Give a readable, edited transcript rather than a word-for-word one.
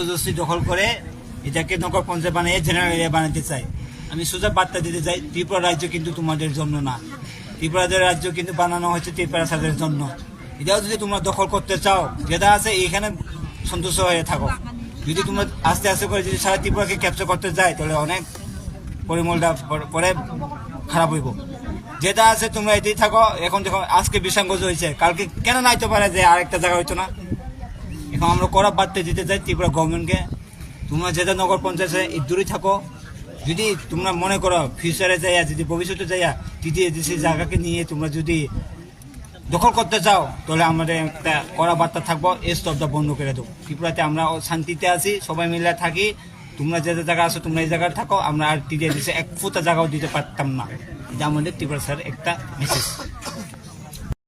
জবরদস্তি দখল করে এটাকে নগর পঞ্চায়েত বানিয়ে জেনারেল এরিয়া বানাতে চাই। আমি সোজা বার্তা দিতে চাই, ত্রিপুরা রাজ্য কিন্তু তোমাদের জন্য না, ত্রিপুরা রাজ্য কিন্তু বানানো হয়েছে ত্রিপুরা সাদের জন্য। এটাও যদি তোমরা দখল করতে চাও, যেটা আছে এইখানে সন্তুষ্ট হয়ে থাকো। যদি তোমরা আস্তে আস্তে করে যদি সারা ত্রিপুরাকে ক্যাপচার করতে যায়, তাহলে অনেক পরিমলটা পরে খারাপ হইব। যেটা আছে তোমরা এটাই থাকো। এখন যখন আজকে বিসঙ্গত হয়েছে, কালকে কেন নাইতে পারে যে আরেকটা জায়গা হইতো না? এখন আমরা করা বার্তা দিতে চাই ত্রিপুরা গভর্নমেন্টকে, তোমরা যেটা নগর পঞ্চায়েতে দূরে থাকো। যদি তোমরা মনে করো ফিউচারে যাইয়া, যদি ভবিষ্যতে যাইয়া টিটিএডিসি জায়গাকে নিয়ে তোমরা যদি দখল করতে চাও, তাহলে আমাদের একটা কড়া বার্তা থাকবো, এই স্তবটা বন্ধ করে দেবো। ত্রিপুরাতে আমরা শান্তিতে আছি, সবাই মিলে থাকি। তোমরা যে জায়গা আছো তোমরা এই জায়গায় থাকো, আমরা আর টিটিএডিসি এক ফুটা জায়গাও দিতে পারতাম না। এটা আমাদের ত্রিপুরা স্যার একটা মেসেজ।